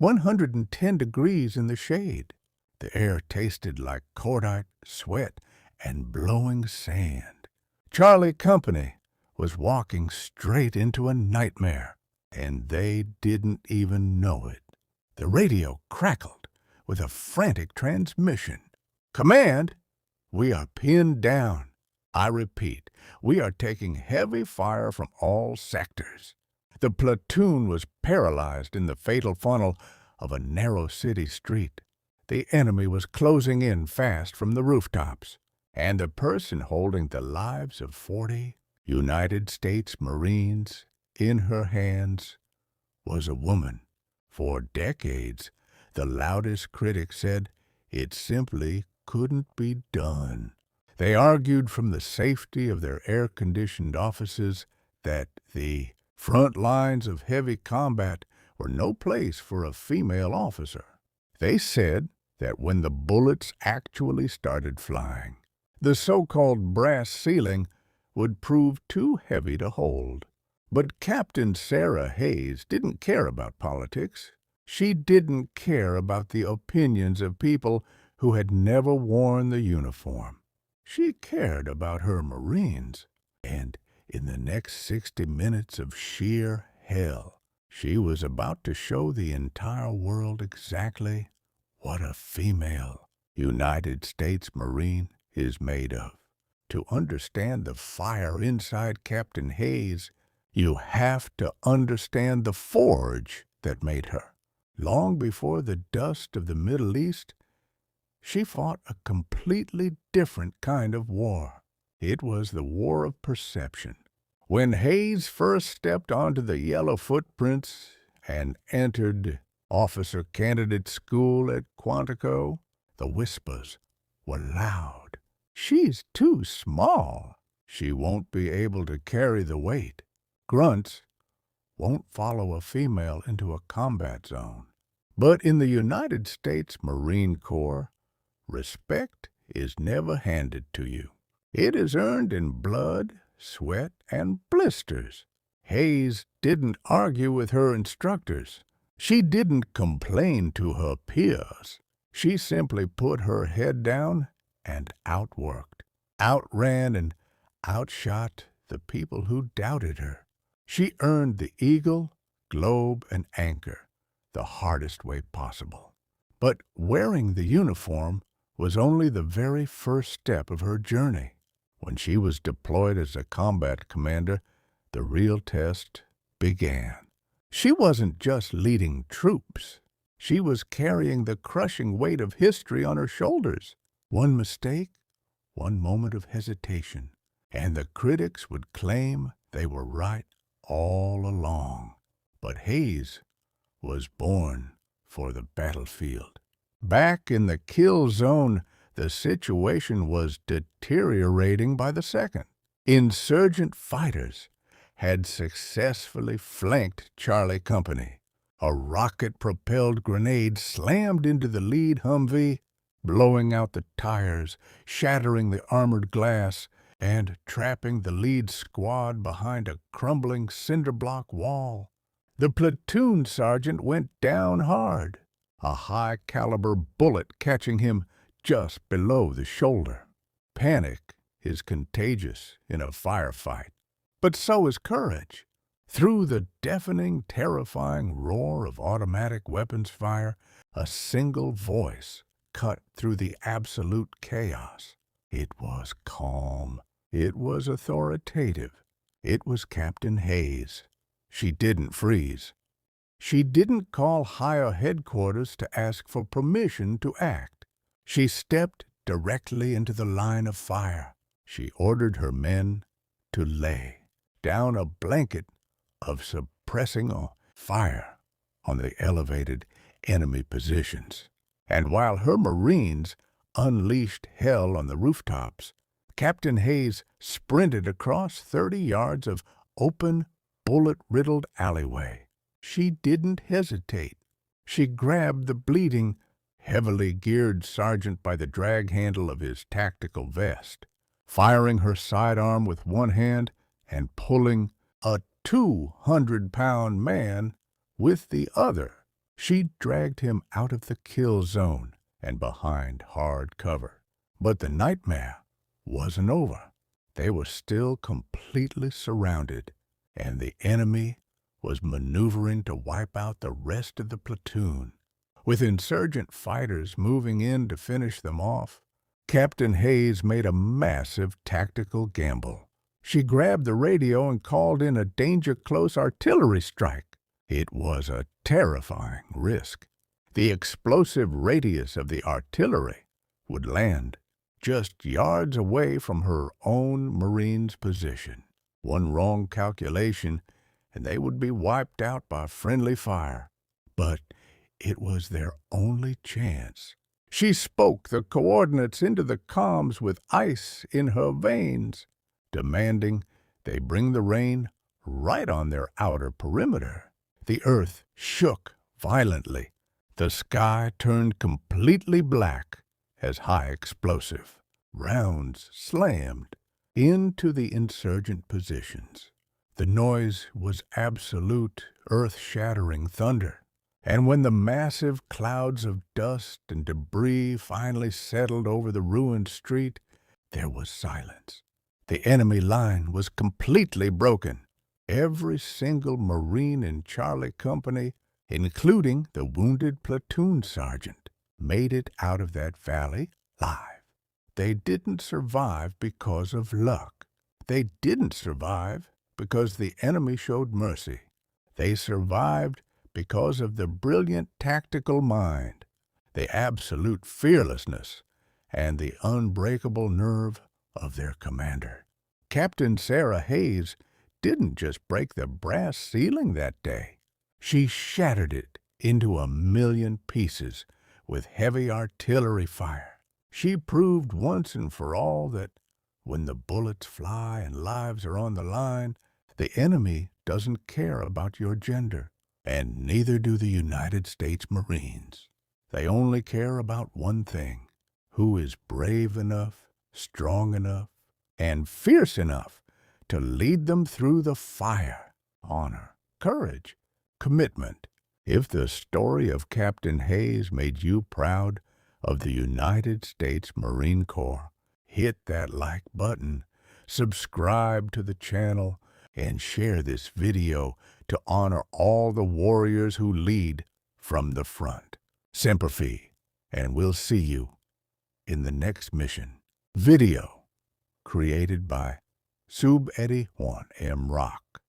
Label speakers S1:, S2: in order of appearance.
S1: 110 degrees in the shade. The air tasted like cordite, sweat, and blowing sand. Charlie Company was walking straight into a nightmare, and they didn't even know it. The radio crackled with a frantic transmission. "Command, we are pinned down. I repeat, we are taking heavy fire from all sectors." The platoon was paralyzed in the fatal funnel of a narrow city street. The enemy was closing in fast from the rooftops, and the person holding the lives of 40 United States Marines in her hands was a woman. For decades, the loudest critics said it simply couldn't be done. They argued from the safety of their air-conditioned offices that the front lines of heavy combat were no place for a female officer. They said that when the bullets actually started flying, the so-called brass ceiling would prove too heavy to hold. But Captain Sarah Hayes didn't care about politics. She didn't care about the opinions of people who had never worn the uniform. She cared about her Marines, and in the next 60 minutes of sheer hell, she was about to show the entire world exactly what a female United States Marine is made of. To understand the fire inside Captain Hayes, you have to understand the forge that made her. Long before the dust of the Middle East, she fought a completely different kind of war. It was the war of perception. When Hayes first stepped onto the yellow footprints and entered officer candidate school at Quantico, the whispers were loud. "She's too small. She won't be able to carry the weight. Grunts won't follow a female into a combat zone." But in the United States Marine Corps, respect is never handed to you. It is earned in blood, sweat, and blisters. Hayes didn't argue with her instructors. She didn't complain to her peers. She simply put her head down and outworked, outran and outshot the people who doubted her. She earned the Eagle, Globe, and Anchor the hardest way possible. But wearing the uniform was only the very first step of her journey. When she was deployed as a combat commander, the real test began. She wasn't just leading troops. She was carrying the crushing weight of history on her shoulders. One mistake, one moment of hesitation, and the critics would claim they were right all along. But Hayes was born for the battlefield. Back in the kill zone, the situation was deteriorating by the second. Insurgent fighters had successfully flanked Charlie Company. A rocket-propelled grenade slammed into the lead Humvee, blowing out the tires, shattering the armored glass, and trapping the lead squad behind a crumbling cinder-block wall. The platoon sergeant went down hard, a high-caliber bullet catching him just below the shoulder. Panic is contagious in a firefight, but so is courage. Through the deafening, terrifying roar of automatic weapons fire, a single voice cut through the absolute chaos. It was calm. It was authoritative. It was Captain Hayes. She didn't freeze. She didn't call higher headquarters to ask for permission to act. She stepped directly into the line of fire. She ordered her men to lay down a blanket of suppressing fire on the elevated enemy positions. And while her Marines unleashed hell on the rooftops, Captain Hayes sprinted across 30 yards of open, bullet-riddled alleyway. She didn't hesitate. She grabbed the bleeding, heavily geared sergeant by the drag handle of his tactical vest, firing her sidearm with one hand and pulling a 200-pound man with the other. She dragged him out of the kill zone and behind hard cover. But the nightmare wasn't over. They were still completely surrounded, and the enemy was maneuvering to wipe out the rest of the platoon. With insurgent fighters moving in to finish them off, Captain Hayes made a massive tactical gamble. She grabbed the radio and called in a danger-close artillery strike. It was a terrifying risk. The explosive radius of the artillery would land just yards away from her own Marine's position. One wrong calculation, and they would be wiped out by friendly fire. But it was their only chance. She spoke the coordinates into the comms with ice in her veins, demanding they bring the rain right on their outer perimeter. The earth shook violently. The sky turned completely black as high explosive rounds slammed into the insurgent positions. The noise was absolute earth-shattering thunder. And when the massive clouds of dust and debris finally settled over the ruined street, there was silence. The enemy line was completely broken. Every single Marine in Charlie Company, including the wounded Platoon Sergeant, made it out of that valley alive. They didn't survive because of luck. They didn't survive because the enemy showed mercy. They survived because of the brilliant tactical mind, the absolute fearlessness, and the unbreakable nerve of their commander. Captain Sarah Hayes didn't just break the brass ceiling that day. She shattered it into a million pieces with heavy artillery fire. She proved once and for all that when the bullets fly and lives are on the line, the enemy doesn't care about your gender. And neither do the United States Marines. They only care about one thing: who is brave enough, strong enough, and fierce enough to lead them through the fire. Honor, courage, commitment. If the story of Captain Hayes made you proud of the United States Marine Corps, hit that like button, subscribe to the channel, and share this video to honor all the warriors who lead from the front. Semper, and we'll see you in the next mission. Video created by Sub Eddie 1M Rock.